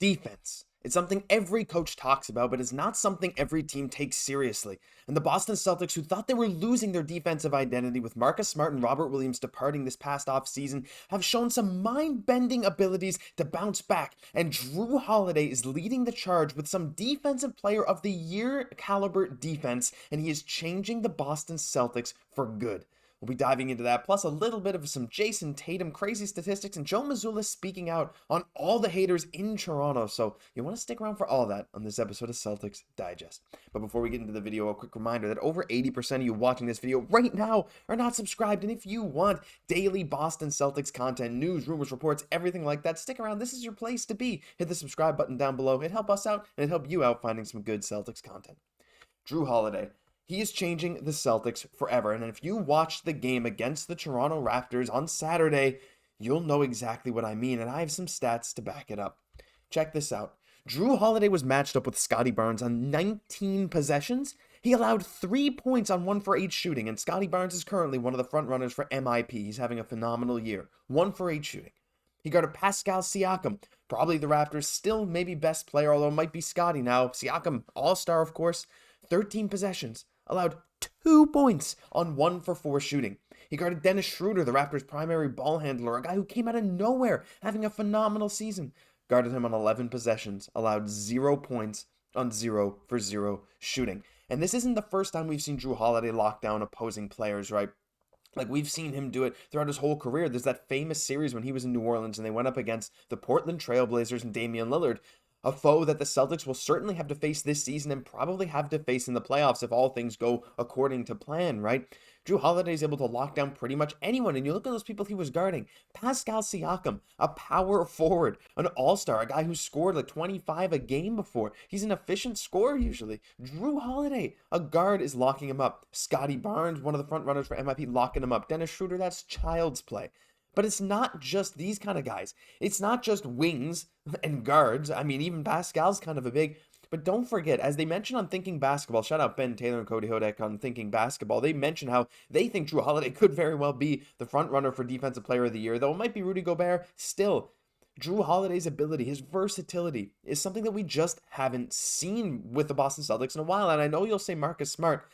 defense. It's something every coach talks about, but it's not something every team takes seriously. And the Boston Celtics, who thought they were losing their defensive identity with Marcus Smart and Robert Williams departing this past offseason, have shown some mind-bending abilities to bounce back. And Jrue Holiday is leading the charge with some Defensive Player of the Year caliber defense, and he is changing the Boston Celtics for good. We'll be diving into that, plus a little bit of some Jayson Tatum crazy statistics and Joe Mazzulla speaking out on all the haters in Toronto. So you want to stick around for all that on this episode of Celtics Digest. But before we get into the video, a quick reminder that over 80% of you watching this video right now are not subscribed. And if you want daily Boston Celtics content, news, rumors, reports, everything like that, stick around. This is your place to be. Hit the subscribe button down below. It'd help us out and it'd help you out finding some good Celtics content. Jrue Holiday. He is changing the Celtics forever, and if you watched the game against the Toronto Raptors on Saturday, you'll know exactly what I mean, and I have some stats to back it up. Check this out. Jrue Holiday was matched up with Scottie Barnes on 19 possessions. He allowed 3 points on 1 for 8 shooting, and Scottie Barnes is currently one of the front runners for MIP. He's having a phenomenal year. 1 for 8 shooting. He guarded Pascal Siakam, probably the Raptors' still maybe best player, although it might be Scottie now. Siakam, all-star of course, 13 possessions. Allowed 2 points on 1 for 4 shooting. He guarded Dennis Schroeder, the Raptors' primary ball handler, a guy who came out of nowhere, having a phenomenal season. Guarded him on 11 possessions, allowed 0 points on 0 for 0 shooting. And this isn't the first time we've seen Jrue Holiday lock down opposing players, right? Like, we've seen him do it throughout his whole career. There's that famous series when he was in New Orleans and they went up against the Portland Trailblazers and Damian Lillard, a foe that the Celtics will certainly have to face this season and probably have to face in the playoffs if all things go according to plan, right? Jrue Holiday is able to lock down pretty much anyone, and you look at those people he was guarding. Pascal Siakam, a power forward, an all-star, a guy who scored like 25 a game before. He's an efficient scorer usually. Jrue Holiday, a guard, is locking him up. Scottie Barnes, one of the front runners for MIP, locking him up. Dennis Schroeder, that's child's play. But it's not just these kind of guys. It's not just wings and guards. I mean, even Pascal's kind of a big. But don't forget, as they mentioned on Thinking Basketball, shout out Ben Taylor and Cody Hodek on Thinking Basketball, they mentioned how they think Jrue Holiday could very well be the front runner for Defensive Player of the Year, though it might be Rudy Gobert. Still, Jrue Holiday's ability, his versatility, is something that we just haven't seen with the Boston Celtics in a while. And I know you'll say Marcus Smart.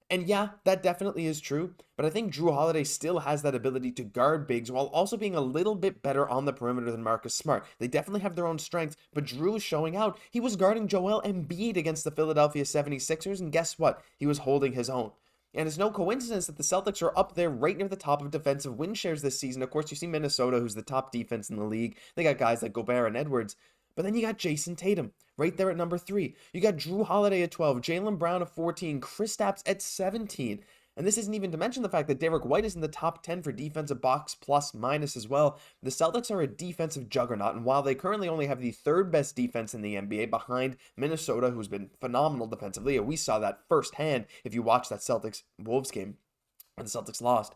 And yeah, that definitely is true, but I think Jrue Holiday still has that ability to guard bigs while also being a little bit better on the perimeter than Marcus Smart. They definitely have their own strengths, but Jrue is showing out. He was guarding Joel Embiid against the Philadelphia 76ers, and guess what? He was holding his own. And it's no coincidence that the Celtics are up there right near the top of defensive win shares this season. Of course, you see Minnesota, who's the top defense in the league. They got guys like Gobert and Edwards. But then you got Jayson Tatum right there at number 3. You got Jrue Holiday at 12, Jaylen Brown at 14, Kristaps at 17. And this isn't even to mention the fact that Derrick White is in the top 10 for defensive box plus minus as well. The Celtics are a defensive juggernaut, and while they currently only have the 3rd best defense in the NBA behind Minnesota, who's been phenomenal defensively, and we saw that firsthand if you watch that Celtics-Wolves game, where the Celtics lost.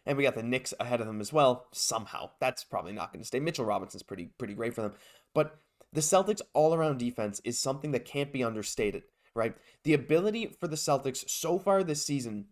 And we got the Knicks ahead of them as well, somehow. That's probably not going to stay. Mitchell Robinson's pretty great for them. But the Celtics' all-around defense is something that can't be understated, right? The ability for the Celtics so far this season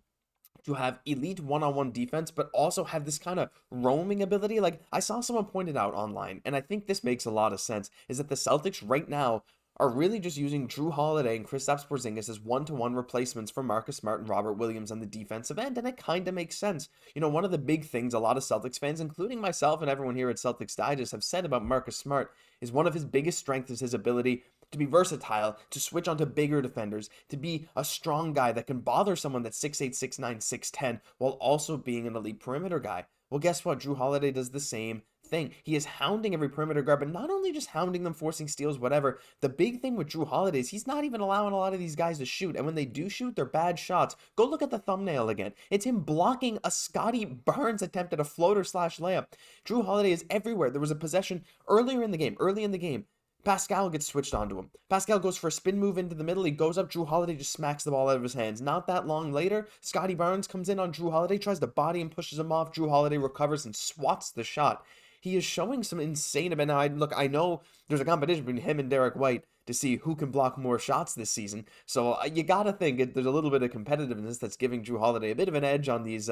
to have elite one-on-one defense, but also have this kind of roaming ability. Like, I saw someone point it out online, and I think this makes a lot of sense, is that the Celtics right now are really just using Jrue Holiday and Kristaps Porzingis as one-to-one replacements for Marcus Smart and Robert Williams on the defensive end, and it kind of makes sense. You know, one of the big things a lot of Celtics fans, including myself and everyone here at Celtics Digest, have said about Marcus Smart is one of his biggest strengths is his ability to be versatile, to switch onto bigger defenders, to be a strong guy that can bother someone that's 6'8", 6'9", 6'10", while also being an elite perimeter guy. Well, guess what? Jrue Holiday does the same thing. He is hounding every perimeter guard, but not only just hounding them, forcing steals, whatever. The big thing with Jrue Holiday is he's not even allowing a lot of these guys to shoot, and when they do shoot, they're bad shots. Go look at the thumbnail again. It's him blocking a Scottie Barnes attempt at a floater/layup. Jrue Holiday is everywhere. There was a possession early in the game. Pascal gets switched onto him. Pascal goes for a spin move into the middle. He goes up. Jrue Holiday just smacks the ball out of his hands. Not that long later, Scottie Barnes comes in on Jrue Holiday, tries to body and pushes him off. Jrue Holiday recovers and swats the shot. He is showing some insane ability. Now, I know there's a competition between him and Derrick White to see who can block more shots this season. So you got to think there's a little bit of competitiveness that's giving Jrue Holiday a bit of an edge on these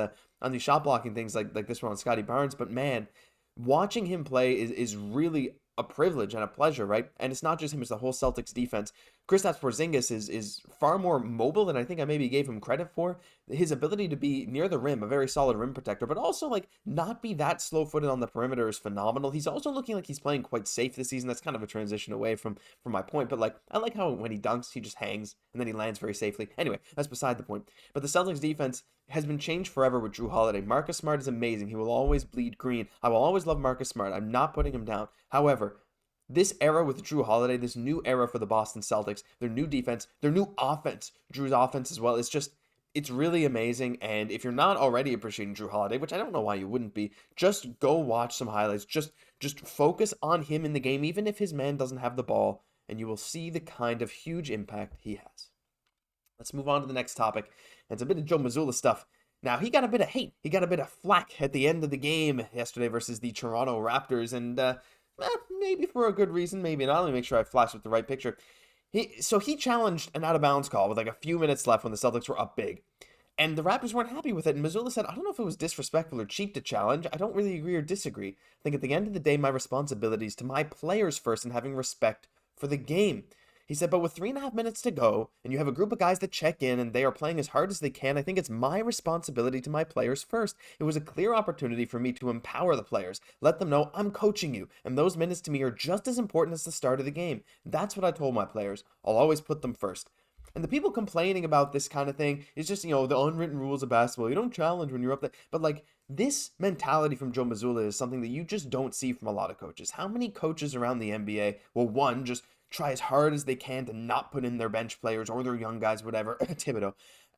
shot blocking things like this one on Scottie Barnes. But man, watching him play is really a privilege and a pleasure, right? And it's not just him, it's the whole Celtics defense. Kristaps Porzingis is far more mobile than I think I maybe gave him credit for. His ability to be near the rim, a very solid rim protector, but also like not be that slow-footed on the perimeter is phenomenal. He's also looking like he's playing quite safe this season. That's kind of a transition away from my point, but like I like how when he dunks, he just hangs and then he lands very safely. Anyway, that's beside the point. But the Celtics defense has been changed forever with Jrue Holiday. Marcus Smart is amazing. He will always bleed green. I will always love Marcus Smart. I'm not putting him down. However, this era with Jrue Holiday, this new era for the Boston Celtics, their new defense, their new offense, Jrue's offense as well, it's really amazing. And if you're not already appreciating Jrue Holiday, which I don't know why you wouldn't be, just go watch some highlights. Just focus on him in the game, even if his man doesn't have the ball, and you will see the kind of huge impact he has. Let's move on to the next topic. And it's a bit of Joe Mazzulla stuff. Now, he got a bit of hate. He got a bit of flack at the end of the game yesterday versus the Toronto Raptors. And maybe for a good reason, maybe not. Let me make sure I flash with the right picture. So he challenged an out-of-bounds call with like a few minutes left when the Celtics were up big. And the Raptors weren't happy with it. And Mazzulla said, I don't know if it was disrespectful or cheap to challenge. I don't really agree or disagree. I think at the end of the day, my responsibility is to my players first and having respect for the game. He said, but with 3.5 minutes to go, and you have a group of guys that check in, and they are playing as hard as they can, I think it's my responsibility to my players first. It was a clear opportunity for me to empower the players, let them know I'm coaching you, and those minutes to me are just as important as the start of the game. That's what I told my players. I'll always put them first. And the people complaining about this kind of thing is just, the unwritten rules of basketball. You don't challenge when you're up there. But, like, this mentality from Joe Mazzulla is something that you just don't see from a lot of coaches. How many coaches around the NBA will, one, just try as hard as they can to not put in their bench players or their young guys, whatever, Thibodeau,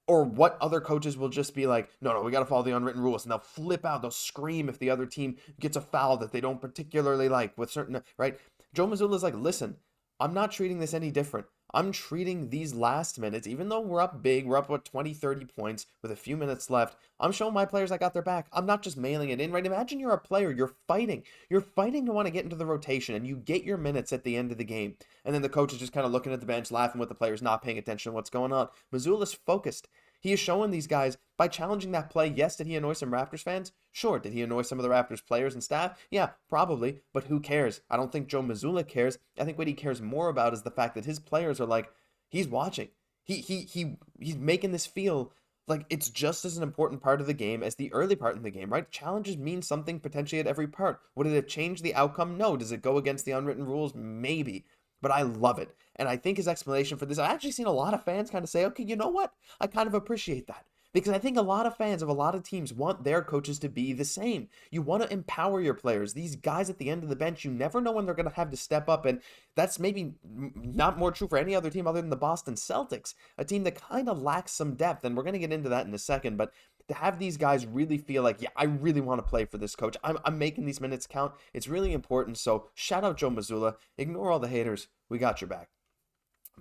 or what other coaches will just be like, no, we got to follow the unwritten rules, and they'll flip out, they'll scream if the other team gets a foul that they don't particularly like with certain, right? Joe Mazzulla's like, listen, I'm not treating this any different. I'm treating these last minutes, even though we're up big, we're up, 20, 30 points with a few minutes left. I'm showing my players I got their back. I'm not just mailing it in, right? Imagine you're a player, you're fighting. You're fighting to want to get into the rotation, and you get your minutes at the end of the game. And then the coach is just kind of looking at the bench, laughing with the players, not paying attention to what's going on. Mazzulla's focused. He is showing these guys by challenging that play. Yes, did he annoy some Raptors fans? Sure. Did he annoy some of the Raptors players and staff? Yeah, probably. But who cares? I don't think Joe Mazzulla cares. I think what he cares more about is the fact that his players are like, he's watching. He's making this feel like it's just as an important part of the game as the early part in the game, right? Challenges mean something potentially at every part. Would it have changed the outcome? No. Does it go against the unwritten rules? Maybe. But I love it. And I think his explanation for this, I've actually seen a lot of fans kind of say, okay, you know what? I kind of appreciate that. Because I think a lot of fans of a lot of teams want their coaches to be the same. You want to empower your players. These guys at the end of the bench, you never know when they're going to have to step up. And that's maybe not more true for any other team other than the Boston Celtics, a team that kind of lacks some depth. And we're going to get into that in a second. But to have these guys really feel like, yeah, I really want to play for this coach. I'm making these minutes count. It's really important. So shout out Joe Mazzulla. Ignore all the haters. We got your back.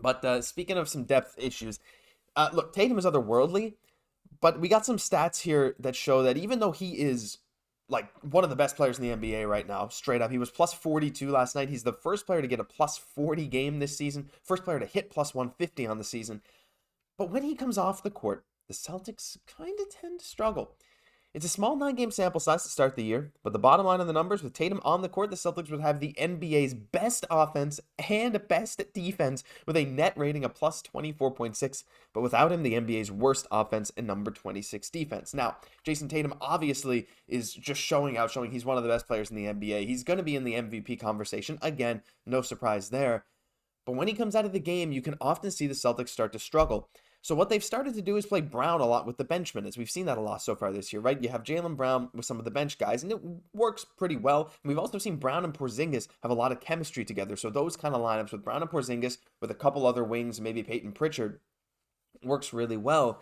But speaking of some depth issues, look, Tatum is otherworldly. But we got some stats here that show that even though he is like one of the best players in the NBA right now, straight up, he was plus 42 last night. He's the first player to get a plus 40 game this season, first player to hit plus 150 on the season. But when he comes off the court, the Celtics kind of tend to struggle. It's a small 9-game sample size to start the year, but the bottom line of the numbers, with Tatum on the court, the Celtics would have the NBA's best offense and best defense with a net rating of plus 24.6, but without him, the NBA's worst offense and number 26 defense. Now, Jayson Tatum obviously is just showing he's one of the best players in the NBA. He's going to be in the MVP conversation. Again, no surprise there. But when he comes out of the game, you can often see the Celtics start to struggle. So what they've started to do is play Brown a lot with the bench minutes. We've seen that a lot so far this year, right? You have Jaylen Brown with some of the bench guys, and it works pretty well. And we've also seen Brown and Porzingis have a lot of chemistry together. So those kind of lineups with Brown and Porzingis, with a couple other wings, maybe Payton Pritchard, works really well.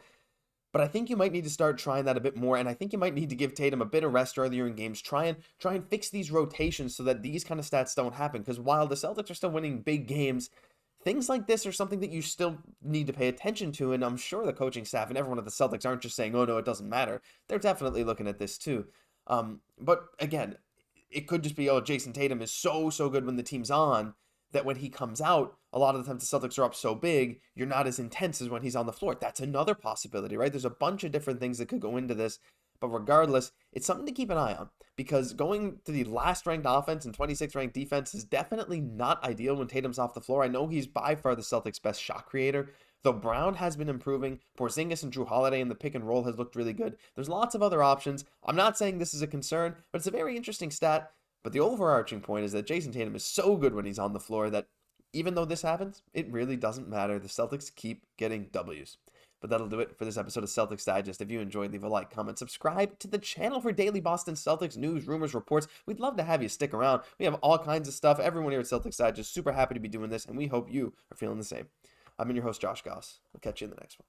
But I think you might need to start trying that a bit more, and I think you might need to give Tatum a bit of rest earlier in games. Try and fix these rotations so that these kind of stats don't happen. Because while the Celtics are still winning big games, things like this are something that you still need to pay attention to, and I'm sure the coaching staff and everyone at the Celtics aren't just saying, oh no, it doesn't matter. They're definitely looking at this too. But again, it could just be, oh, Jayson Tatum is so good when the team's on, that when he comes out, a lot of the times the Celtics are up so big, you're not as intense as when he's on the floor. That's another possibility, right? There's a bunch of different things that could go into this, but regardless, it's something to keep an eye on. because going to the last ranked offense and 26th ranked defense is definitely not ideal when Tatum's off the floor. I know he's by far the Celtics' best shot creator, though Brown has been improving. Porzingis and Jrue Holiday in the pick and roll has looked really good. There's lots of other options. I'm not saying this is a concern, but it's a very interesting stat. But the overarching point is that Jayson Tatum is so good when he's on the floor that even though this happens, it really doesn't matter. The Celtics keep getting W's. But that'll do it for this episode of Celtics Digest. If you enjoyed, leave a like, comment, subscribe to the channel for daily Boston Celtics news, rumors, reports. We'd love to have you stick around. We have all kinds of stuff. Everyone here at Celtics Digest super happy to be doing this, and we hope you are feeling the same. I've been your host, Josh Gosse. We'll catch you in the next one.